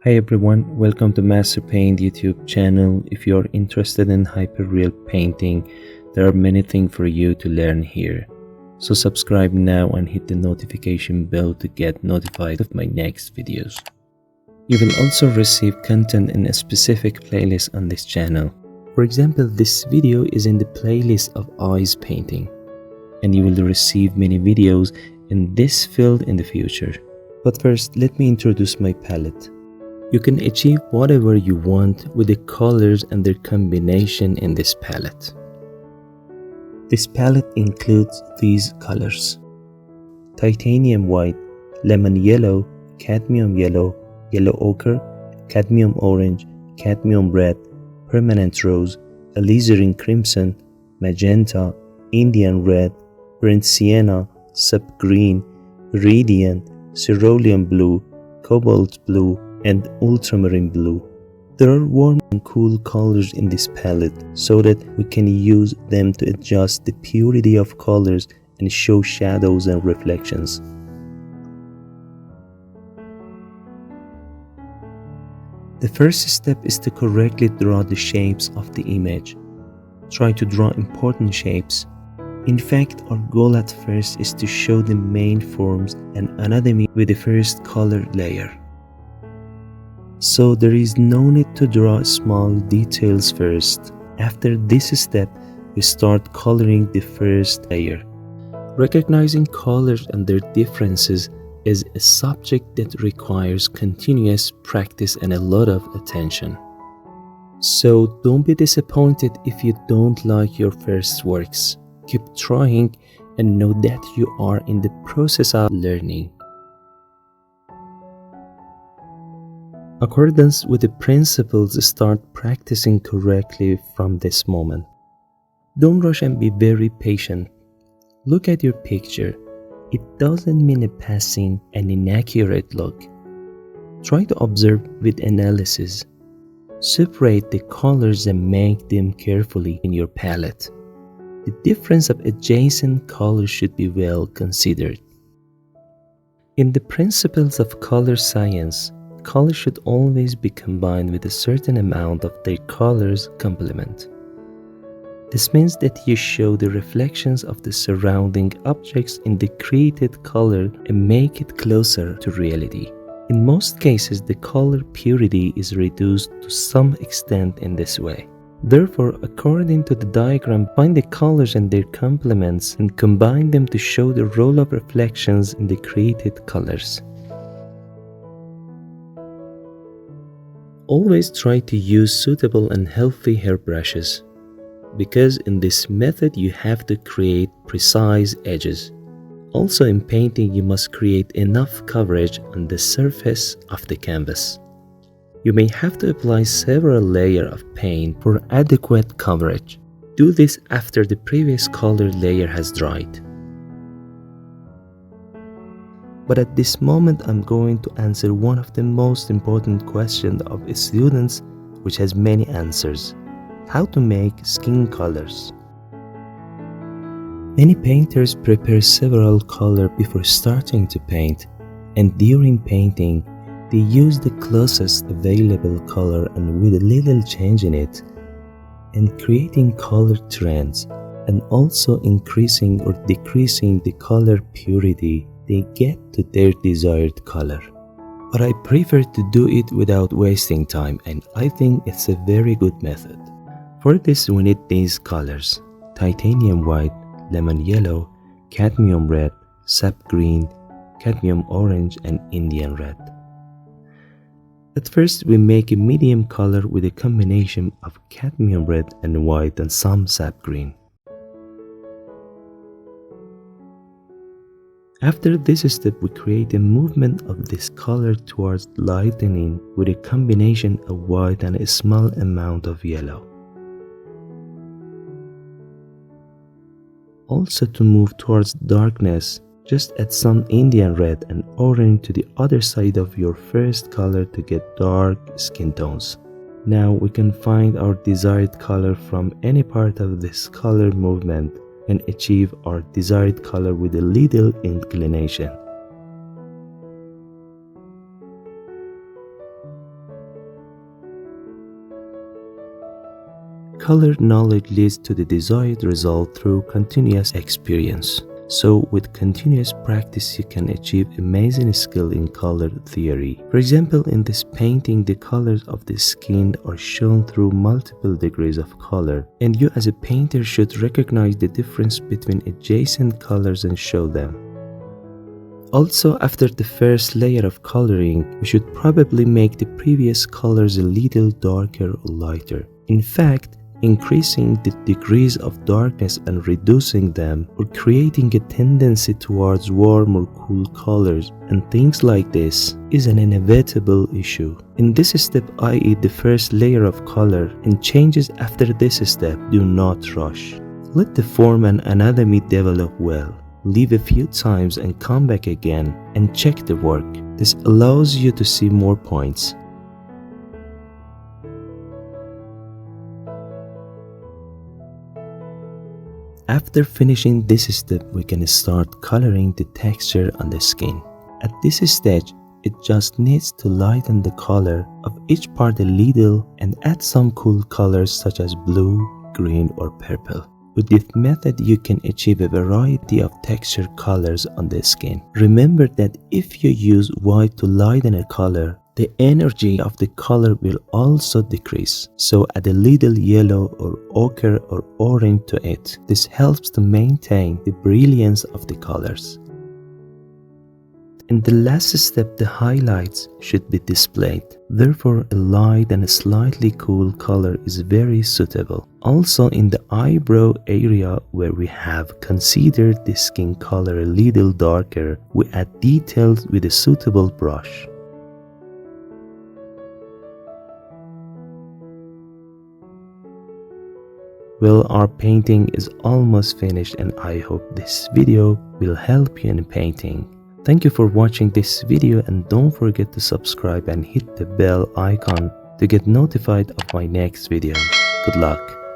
Hi everyone, welcome to Master Paint YouTube channel. If you're interested in hyperreal painting, there are many things for you to learn here. So subscribe now and hit the notification bell to get notified of my next videos. You will also receive content in a specific playlist on this channel. For example, this video is in the playlist of eyes painting, and you will receive many videos in this field in the future. But first, let me introduce my palette. You can achieve whatever you want with the colors and their combination in this palette. This palette includes these colors: titanium white, lemon yellow, cadmium yellow, yellow ochre, cadmium orange, cadmium red, permanent rose, alizarin crimson, magenta, Indian red, burnt sienna, sap green, iridian, cerulean blue, cobalt blue, and ultramarine blue. There are warm and cool colors in this palette so that we can use them to adjust the purity of colors and show shadows and reflections. The first step is to correctly draw the shapes of the image. Try to draw important shapes. In fact, our goal at first is to show the main forms and anatomy with the first color layer. So there is no need to draw small details first. After this step, we start coloring the first layer. Recognizing colors and their differences is a subject that requires continuous practice and a lot of attention. So don't be disappointed if you don't like your first works. Keep trying and know that you are in the process of learning. Accordance with the principles, start practicing correctly from this moment. Don't rush and be very patient. Look at your picture. It doesn't mean a passing and inaccurate look. Try to observe with analysis. Separate the colors and make them carefully in your palette. The difference of adjacent colors should be well considered. In the principles of color science, colors should always be combined with a certain amount of their color's complement. This means that you show the reflections of the surrounding objects in the created color and make it closer to reality. In most cases, the color purity is reduced to some extent in this way. Therefore, according to the diagram, find the colors and their complements and combine them to show the role of reflections in the created colors. Always try to use suitable and healthy hairbrushes, because in this method you have to create precise edges. Also in painting, you must create enough coverage on the surface of the canvas. You may have to apply several layers of paint for adequate coverage. Do this after the previous color layer has dried. But at this moment, I'm going to answer one of the most important questions of students, which has many answers: how to make skin colors. Many painters prepare several colors before starting to paint, and during painting, they use the closest available color and with a little change in it, and creating color trends, and also increasing or decreasing the color purity they get to their desired color. But I prefer to do it without wasting time, and I think it's a very good method. For this, we need these colors: titanium white, lemon yellow, cadmium red, sap green, cadmium orange, and Indian red. At first, we make a medium color with a combination of cadmium red and white and some sap green. After this step, we create a movement of this color towards lightening with a combination of white and a small amount of yellow. Also, to move towards darkness, just add some Indian red and orange to the other side of your first color to get dark skin tones. Now we can find our desired color from any part of this color movement and achieve our desired color with a little inclination. color knowledge leads to the desired result through continuous experience. So with continuous practice, you can achieve amazing skill in color theory. For example, in this painting, the colors of the skin are shown through multiple degrees of color, and you as a painter should recognize the difference between adjacent colors and show them. Also, after the first layer of coloring, we should probably make the previous colors a little darker or lighter. In fact, increasing the degrees of darkness and reducing them, or creating a tendency towards warm or cool colors and things like this, is an inevitable issue. In this step, i.e. the first layer of color, and changes after this step, do not rush. Let the form and anatomy develop well. Leave a few times and come back again and check the work. This allows you to see more points. After finishing this step, we can start coloring the texture on the skin. At this stage, it just needs to lighten the color of each part a little and add some cool colors such as blue, green or purple. With this method, you can achieve a variety of texture colors on the skin. Remember that if you use white to lighten a color, the energy of the color will also decrease, so add a little yellow or ochre or orange to it. This helps to maintain the brilliance of the colors. In the last step, the highlights should be displayed. Therefore, a light and a slightly cool color is very suitable. Also, in the eyebrow area where we have considered the skin color a little darker, we add details with a suitable brush. Well, our painting is almost finished, and I hope this video will help you in painting. Thank you for watching this video, and don't forget to subscribe and hit the bell icon to get notified of my next video. Good luck!